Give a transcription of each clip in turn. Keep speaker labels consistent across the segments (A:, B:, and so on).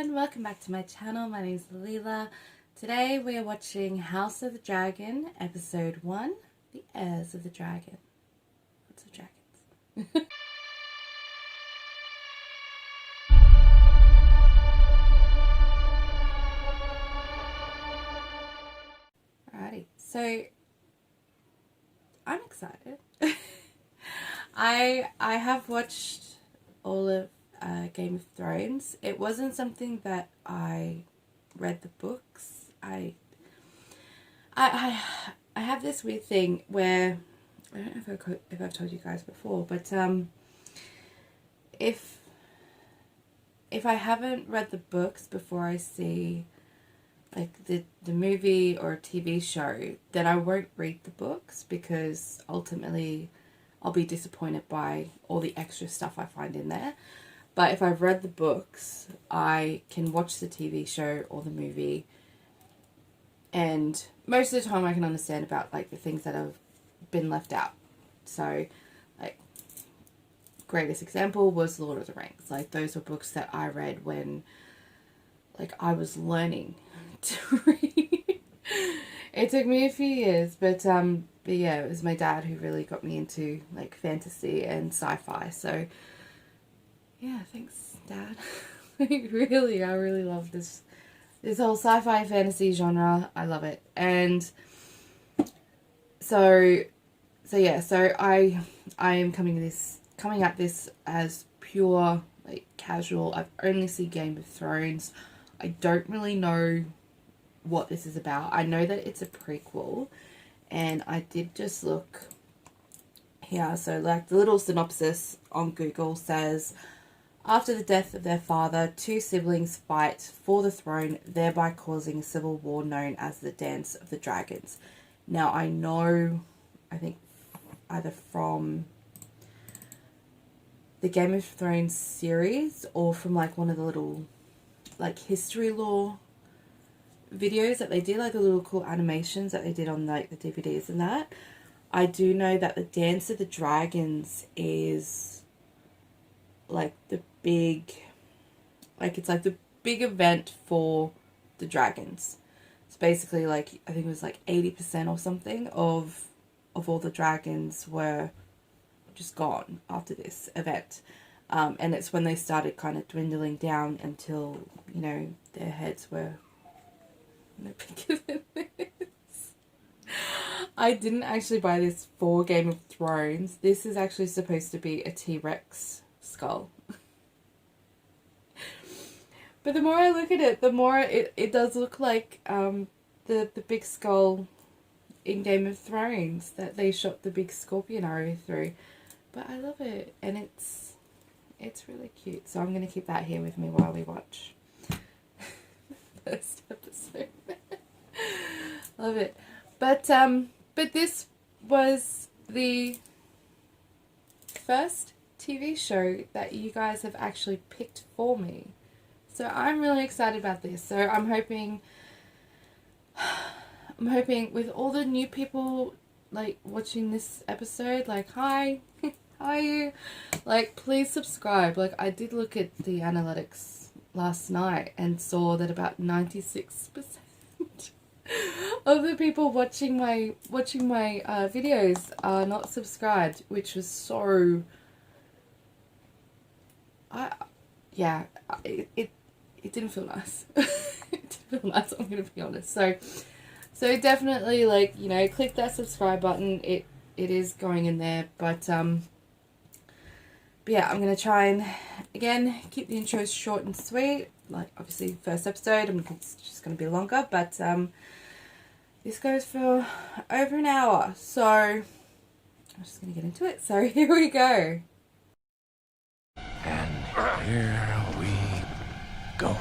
A: everyone, welcome back to my channel. My name is Leela. Today we are watching House of the Dragon, episode 1, The Heirs of the Dragon. Lots of dragons. Alrighty, so I'm excited. I have watched all of Game of Thrones. It wasn't something that I read the books. I have this weird thing where I don't know if I've told you guys before, but if I haven't read the books before I see like the movie or TV show, then I won't read the books because ultimately I'll be disappointed by all the extra stuff I find in there. But if I've read the books, I can watch the TV show or the movie, and most of the time I can understand about like the things that have been left out. So like greatest example was Lord of the Rings. Like those were books that I read when like I was learning to read. It took me a few years, but yeah, it was my dad who really got me into like fantasy and sci-fi. So yeah, thanks, Dad. I really love this whole sci-fi fantasy genre. I love it. And so I am coming at this as pure like casual. I've only seen Game of Thrones. I don't really know what this is about. I know that it's a prequel, and I did just look here. So like the little synopsis on Google says, after the death of their father, two siblings fight for the throne, thereby causing a civil war known as the Dance of the Dragons. Now I know, I think either from the Game of Thrones series or from like one of the little like history lore videos that they did, like the little cool animations that they did on like the DVDs and that. I do know that the Dance of the Dragons is like the big, like it's like the big event for the dragons. It's basically like, I think it was like 80% or something of all the dragons were just gone after this event. And it's when they started kind of dwindling down until, you know, their heads were no bigger than this. I didn't actually buy this for Game of Thrones. This is actually supposed to be a T-Rex skull. But the more I look at it, the more it does look like the big skull in Game of Thrones that they shot the big scorpion arrow through. But I love it, and it's really cute. So I'm going to keep that here with me while we watch the first episode. Love it. But this was the first TV show that you guys have actually picked for me. So I'm really excited about this. So I'm hoping with all the new people like watching this episode, like hi, how are you? Like please subscribe. Like I did look at the analytics last night and saw that about 96% of the people watching my videos are not subscribed, which was so it didn't feel nice. It didn't feel nice, I'm gonna be honest. So definitely, like, you know, click that subscribe button. It is going in there, but yeah, I'm gonna try and again keep the intros short and sweet. Like obviously first episode, it's just gonna be longer, but this goes for over an hour, so I'm just gonna get into it. So here we go.
B: And here we go.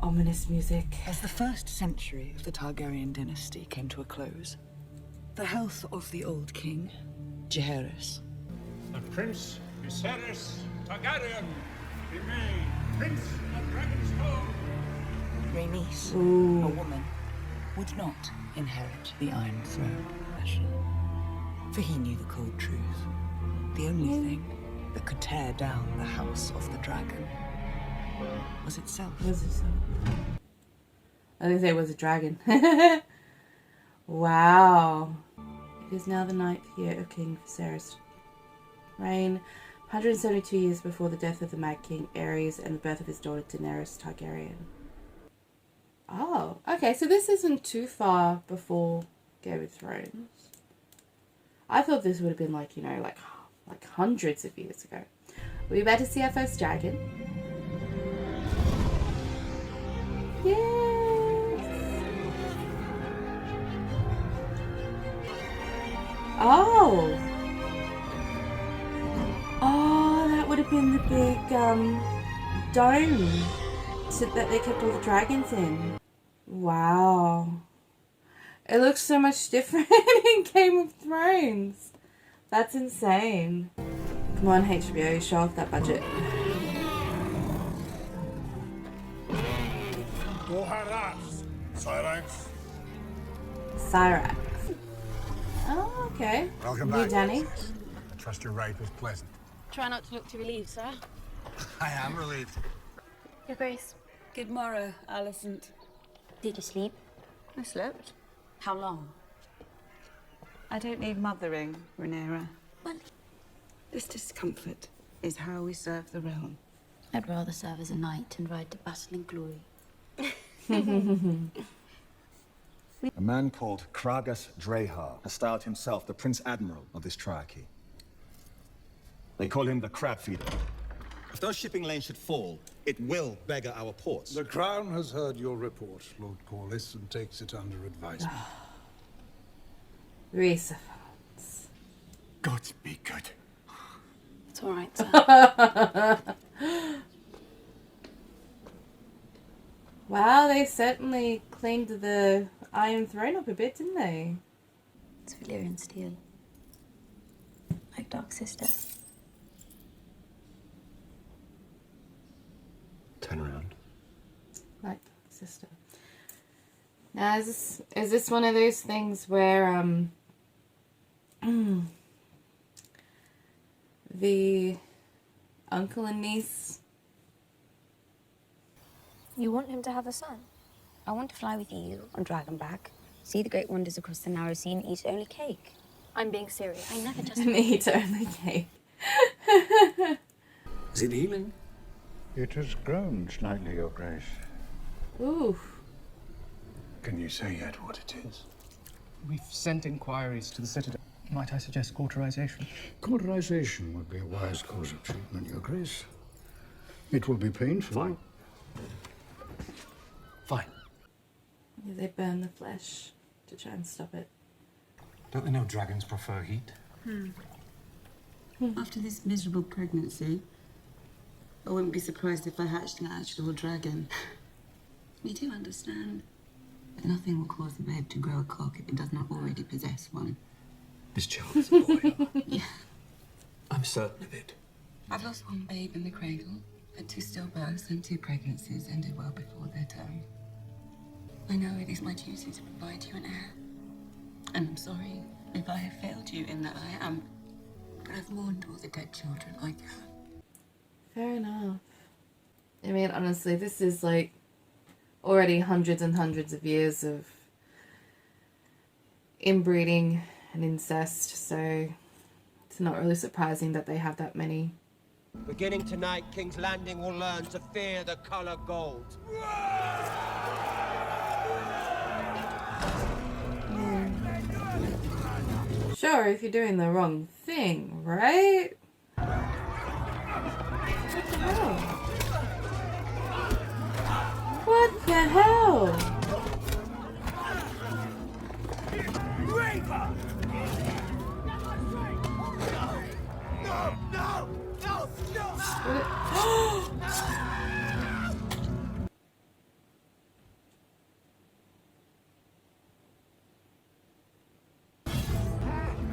A: Ominous music.
C: As the first century of the Targaryen dynasty came to a close, the health of the old king, Jaehaerys,
D: The Prince Viserys Targaryen remain Prince of Dragonstone.
C: Rhaenys, a woman, would not inherit the Iron Throne, for he knew the cold truth. The only thing that could tear down the house of the dragon was itself.
A: Was it so? I didn't say it was a dragon. Wow. It is now the 9th year of King Viserys' reign, 172 years before the death of the Mad King Aerys and the birth of his daughter Daenerys Targaryen. Oh, okay, so this isn't too far before Game of Thrones. I thought this would have been like, you know, like hundreds of years ago. We're about to see our first dragon. Yes! Oh! Oh, that would have been the big dome that they kept all the dragons in. Wow. It looks so much different in Game of Thrones. That's insane. Come on, HBO, show off that budget. Cyrax. Oh, okay.
E: Welcome
A: You,
E: back.
A: Danny.
E: I trust your ride was pleasant.
F: Try not to look too relieved, sir.
E: I am relieved.
F: Your Grace.
C: Good morrow, Alicent.
F: Did you sleep?
C: I slept.
F: How long?
C: I don't need mothering, Rhaenyra.
F: Well,
C: This discomfort is how we serve the realm.
F: I'd rather serve as a knight and ride to battle in glory.
G: A man called Krigere has styled himself the Prince Admiral of this triarchy. They call him the Crab Feeder. If those shipping lanes should fall, it will beggar our ports.
E: The Crown has heard your report, Lord Corlys, and takes it under advisement.
A: Reese.
B: God be good.
F: It's all right, sir.
A: Wow, they certainly cleaned the Iron Throne up a bit, didn't they?
F: It's Valyrian steel. Like Dark Sister.
B: Turn around.
A: Like sister. Now, is this one of those things where the uncle and niece?
H: You want him to have a son?
F: I want to fly with you on Dragonback, see the great wonders across the narrow sea, and eat only cake.
H: I'm being serious.
F: I never just...
A: And eat only cake.
I: Is it healing?
D: It has grown slightly, Your Grace.
A: Ooh.
D: Can you say yet what it is?
J: We've sent inquiries to the Citadel. Might I suggest cauterization?
I: Cauterization would be a wise course of treatment, Your Grace. It will be painful.
B: Fine. Fine.
A: Yeah, they burn the flesh to try and stop it.
B: Don't they know dragons prefer heat?
C: After this miserable pregnancy, I wouldn't be surprised if I hatched an actual dragon. We do understand that nothing will cause the babe to grow a cock if it does not already possess one.
B: This child is a boy.
C: Yeah.
B: I'm certain of it.
C: I've lost one babe in the cradle, had 2 stillbirths and 2 pregnancies ended well before their term. I know it is my duty to provide you an heir. And I'm sorry if I have failed you in that I am. But I've mourned all the dead children I can.
A: Fair enough. I mean, honestly, this is like already hundreds and hundreds of years of inbreeding and incest, so it's not really surprising that they have that many.
K: Beginning tonight, King's Landing will learn to fear the color gold.
A: Sure, if you're doing the wrong thing, right? What the hell? What the hell?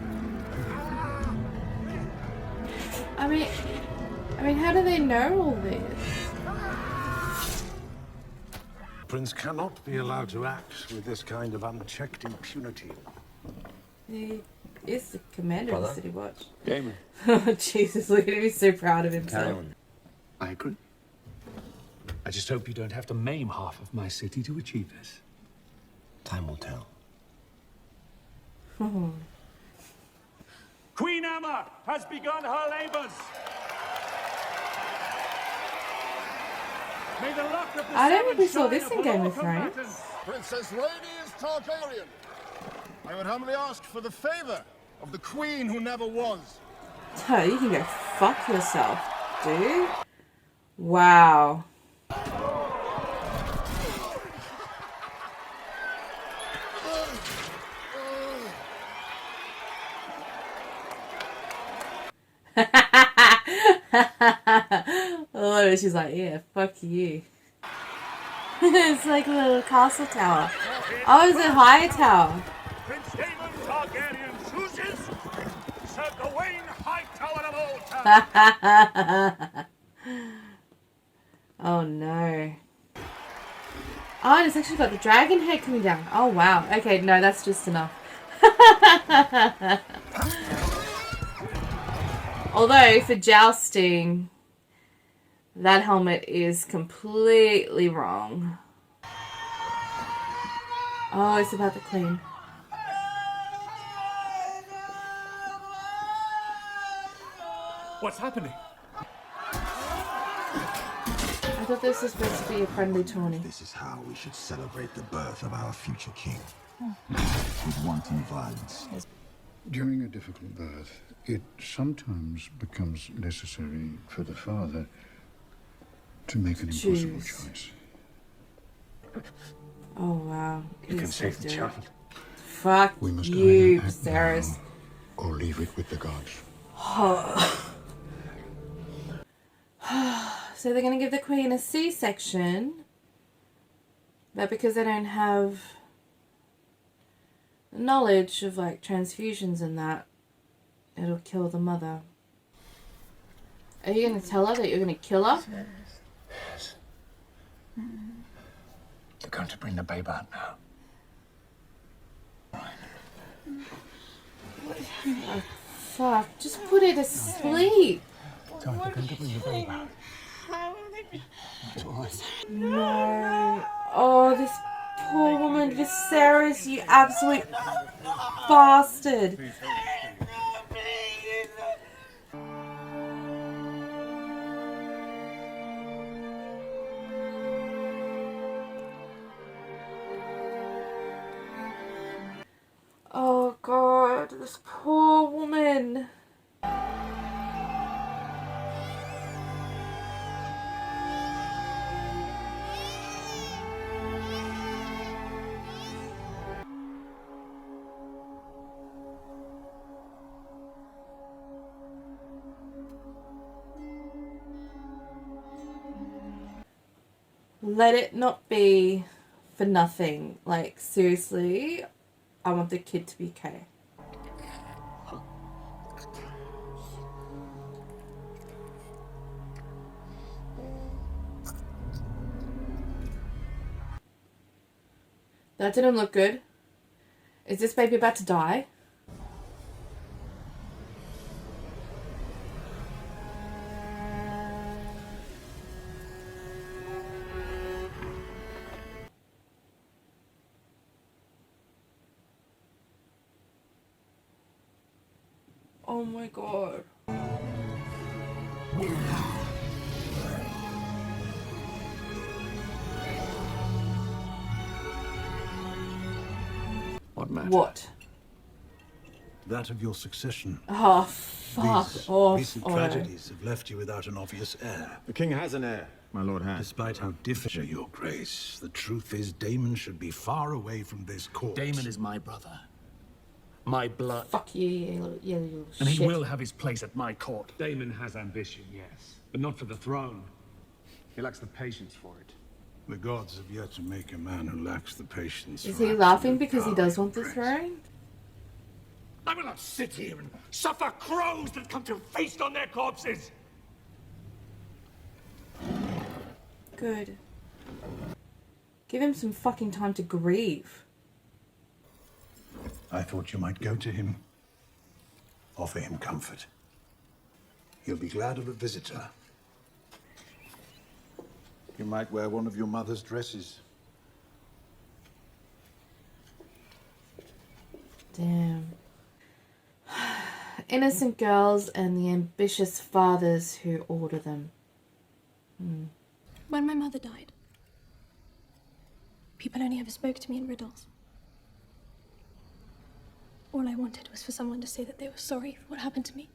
A: I mean, how do they know all this?
E: Prince cannot be allowed to act with this kind of unchecked impunity.
A: They is the commander of the
B: Brother?
A: City Watch.
B: Damon.
A: Oh, Jesus, look at him. He's so proud of
B: Carry
A: himself.
B: on.
D: I agree. I just hope you don't have to maim half of my city to achieve this.
B: Time will tell.
L: Queen Emma has begun her labors. May the luck of the
A: I don't think we
L: seven
A: saw this
L: shine
A: in Game
L: upon
A: of
L: all
A: Thrones.
L: combatants.
M: Princess Lady is Targaryen. I would humbly ask for the favor of the queen who never was.
A: Oh, you can go fuck yourself, dude. Wow. Oh, she's like, yeah, fuck you. It's like a little castle tower. Oh, it's a high tower.
L: Prince Daemon Targaryen chooses Sir Gawain Hightower of Old Town.
A: Oh no. Oh, and it's actually got the dragon head coming down. Oh wow. Okay, no, that's just enough. Although, for jousting, that helmet is completely wrong. Oh, it's about the queen.
L: What's happening?
A: I thought this was supposed to be a friendly tourney.
G: This is how we should celebrate the birth of our future king. With wanton violence.
I: During a difficult birth, it sometimes becomes necessary for the father to make an impossible choice.
A: Oh wow.
D: You can save the child.
A: Fuck
I: We must
A: you,
I: either act
A: Sarahs.
I: now or leave it with the gods.
A: So they're going to give the queen a C-section, but because they don't have knowledge of like transfusions and that, it'll kill the mother. Are you going to tell her that you're going to kill her?
D: Yes. They're going to bring the babe out now.
A: Oh, fuck, just put her to sleep.
D: They're going to bring the babe out. It's all right.
A: No. Oh, this poor woman, Viserys, you absolute bastard. Oh God, this poor woman. Let it not be for nothing. Like, seriously, I want the kid to be okay. That didn't look good. Is this baby about to die? Oh my God.
E: What matter?
A: What?
E: That of your succession.
A: Oh, fuck
E: These
A: off.
E: recent
A: Oro.
E: tragedies have left you without an obvious heir.
G: The king has an heir, my lord has.
E: Despite how difficult, your grace, the truth is Daemon should be far away from this court.
L: Daemon is my brother. My blood.
A: Fuck you, you little
L: And
A: shit.
L: he will have his place at my court.
B: Daemon has ambition, yes, but not for the throne. He lacks the patience for it.
E: The gods have yet to make a man who lacks the patience.
A: Is
E: for
A: he laughing
E: absolute
A: because he
E: power,
A: does
E: your
A: want the
E: grace.
A: throne?
L: I will not sit here and suffer crows that come to feast on their corpses.
A: Good. Give him some fucking time to grieve.
E: I thought you might go to him. Offer him comfort. He'll be glad of a visitor. You might wear one of your mother's dresses.
A: Damn. Innocent girls and the ambitious fathers who order them.
H: When my mother died, people only ever spoke to me in riddles. All I wanted was for someone to say that they were sorry for what happened to me.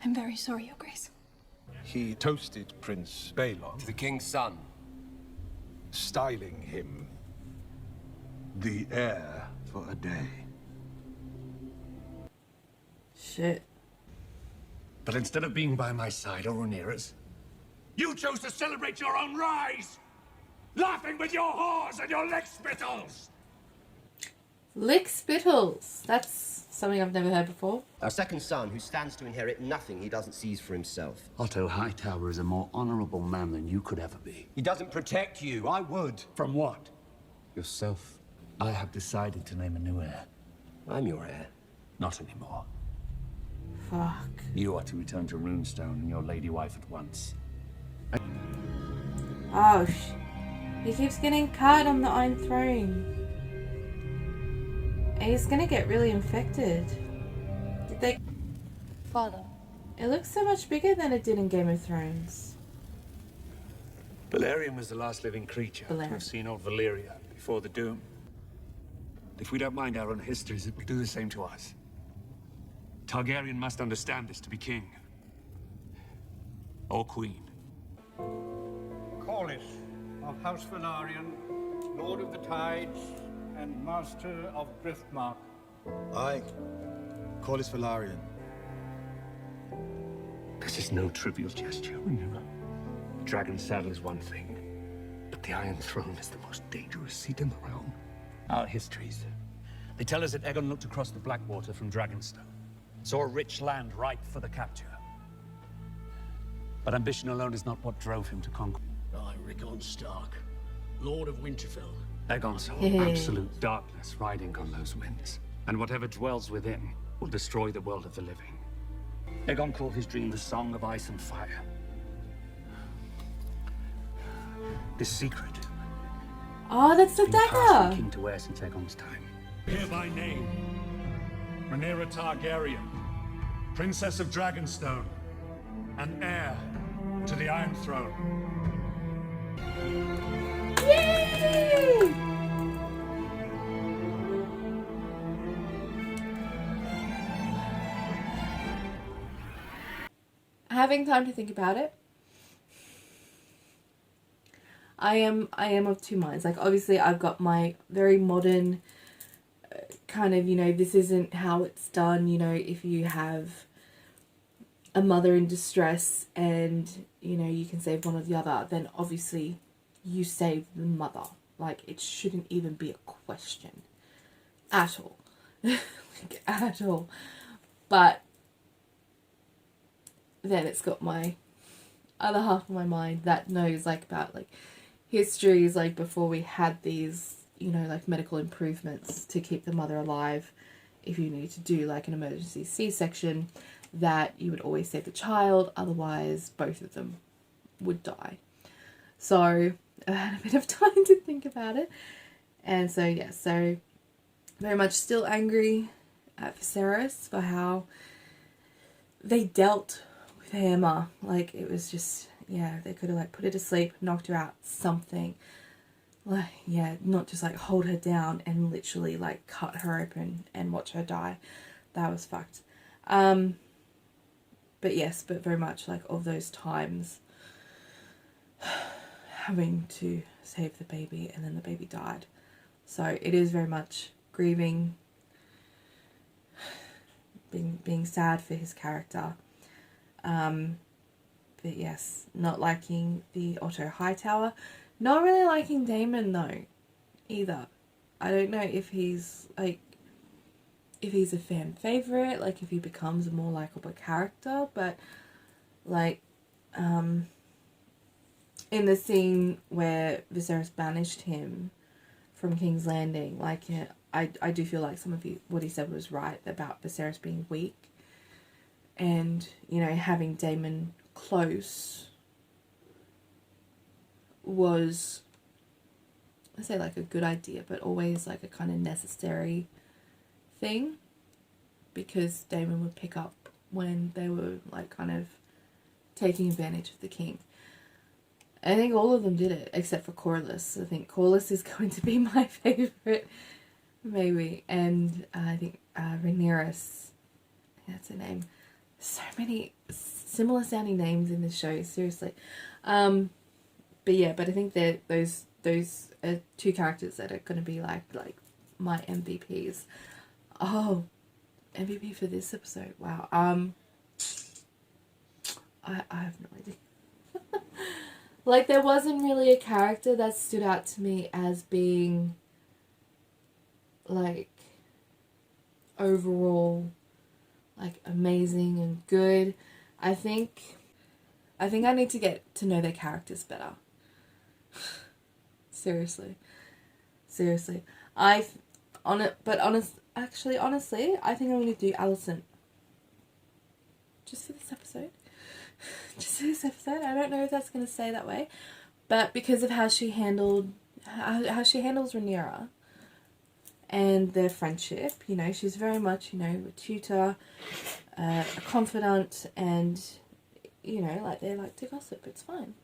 H: I'm very sorry, Your Grace.
E: He toasted Prince Balon,
K: The king's son.
E: styling him the heir for a day.
A: Shit.
D: But instead of being by my side or near us,
L: You chose to celebrate your own rise! Laughing with your whores and your leg spittles!
A: Lick spittles. That's something I've never heard before.
K: Our second son, who stands to inherit nothing he doesn't seize for himself.
D: Otto Hightower is a more honorable man than you could ever be.
K: He doesn't protect you. I would.
D: From what? Yourself. I have decided to name a new heir.
K: I'm your heir.
D: Not anymore.
A: Fuck.
D: You are to return to Runestone and your lady wife at once.
A: Oh, he keeps getting cut on the Iron Throne. And he's gonna get really infected. Did they...
H: Father.
A: It looks so much bigger than it did in Game of Thrones.
D: Balerion was the last living creature to
A: Balerion.
D: have seen old Valyria before the Doom. If we don't mind our own histories, it will do the same to us. Targaryen must understand this to be king. Or queen.
I: Corlys of House Velaryon, Lord of the Tides, and Master of Driftmark.
G: I, Corlys Velaryon.
D: This is no trivial gesture, remember? Dragon Saddle is one thing, but the Iron Throne is the most dangerous seat in the realm. Our histories. They tell us that Aegon looked across the Blackwater from Dragonstone, saw a rich land ripe for the capture. But ambition alone is not what drove him to conquer.
L: I, Rickon Stark, Lord of Winterfell.
D: Aegon saw absolute darkness riding on those winds, and whatever dwells within will destroy the world of the living. Aegon called his dream the Song of Ice and Fire. This secret.
A: Oh, that's the
D: been passed from
A: dagger!
D: king to heir since Aegon's time.
B: Here by name, Rhaenyra Targaryen, Princess of Dragonstone, and heir to the Iron Throne.
A: Yay! Having time to think about it, I am of two minds. Like, obviously I've got my very modern kind of, you know, this isn't how it's done, you know, if you have a mother in distress and, you know, you can save one or the other, then obviously you save the mother. Like, it shouldn't even be a question at all. Like, at all. But then it's got my other half of my mind that knows, like, about, like, histories, like, before we had these, you know, like, medical improvements to keep the mother alive. If you need to do, like, an emergency C-section, that you would always save the child, otherwise both of them would die. So I had a bit of time to think about it. And so, yeah, so very much still angry at Viserys for how they dealt with Emma. Like, it was just, yeah, they could have, like, put her to sleep, knocked her out, something. Like, yeah, not just, like, hold her down and literally, like, cut her open and watch her die. That was fucked. But yes, but very much, like, of those times having to save the baby and then the baby died. So it is very much grieving, being sad for his character. But yes, not liking the Otto Hightower. Not really liking Daemon though, either. I don't know if he's, like, if he's a fan favourite, like, if he becomes a more likeable character, but, like, in the scene where Viserys banished him from King's Landing, like, yeah, I do feel like some of what he said was right about Viserys being weak. and, you know, having Daemon close was, I say like a good idea, but always like a kind of necessary thing, because Daemon would pick up when they were like kind of taking advantage of the king. I think all of them did it except for Corlys. I think Corlys is going to be my favourite, maybe, and I think Rhaenyra, that's her name. So many similar sounding names in this show, seriously. But yeah, but I think that those are two characters that are going to be like my MVPs. Oh, MVP for this episode. Wow. I have no idea. Like, there wasn't really a character that stood out to me as being like overall like amazing and good. I think I need to get to know their characters better. Seriously. Honestly, I think I'm going to do Alicent. Just for this episode. I don't know if that's going to stay that way, but because of how she handles Rhaenyra and their friendship, you know, she's very much, you know, a tutor, a confidant, and, you know, like, they like to gossip, it's fine.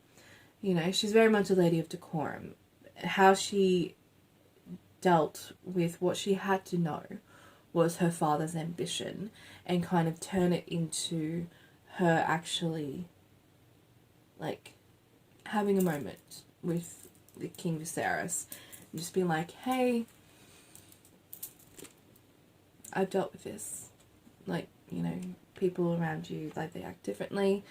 A: You know, she's very much a lady of decorum. How she dealt with what she had to know was her father's ambition, and kind of turn it into her actually, like, having a moment with the King Viserys and just being like, hey, I've dealt with this. Like, you know, people around you, like, they act differently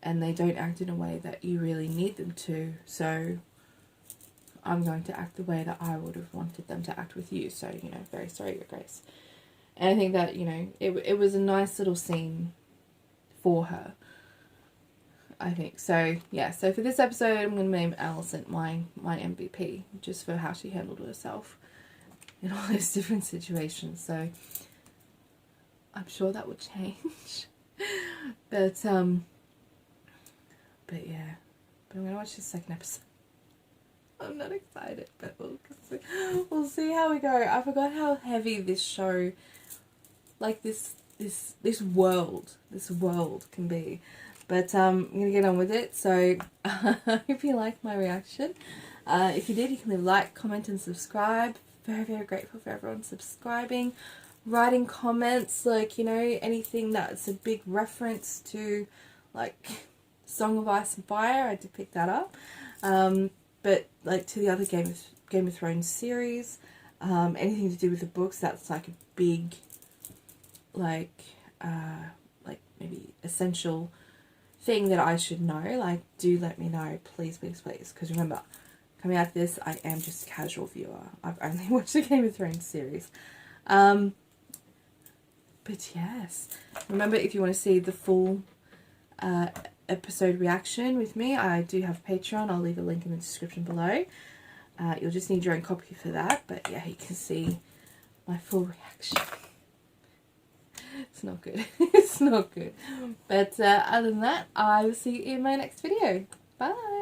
A: and they don't act in a way that you really need them to, so I'm going to act the way that I would have wanted them to act with you, so, you know, very sorry, Your Grace. And I think that, you know, it was a nice little scene for her, I think. So, yeah, so for this episode, I'm going to name Alicent my MVP, just for how she handled herself in all those different situations. So, I'm sure that will change. But yeah. But I'm going to watch the second episode. I'm not excited, but we'll see how we go. I forgot how heavy this show, like this world can be. But I'm going to get on with it. So I hope you liked my reaction. If you did, you can leave a like, comment and subscribe. Very, very grateful for everyone subscribing. Writing comments, like, you know, anything that's a big reference to, like, Song of Ice and Fire. I did pick that up. But, like, to the other Game of Thrones series, anything to do with the books, that's, like, a big, like maybe essential thing that I should know. Like, do let me know, please, please, please. Because remember, coming out of this, I am just a casual viewer. I've only watched the Game of Thrones series. But yes, remember, if you want to see the full episode reaction with me, I do have Patreon. I'll leave a link in the description below. You'll just need your own copy for that. But yeah, you can see my full reaction. It's not good. It's not good. But other than that, I will see you in my next video. Bye.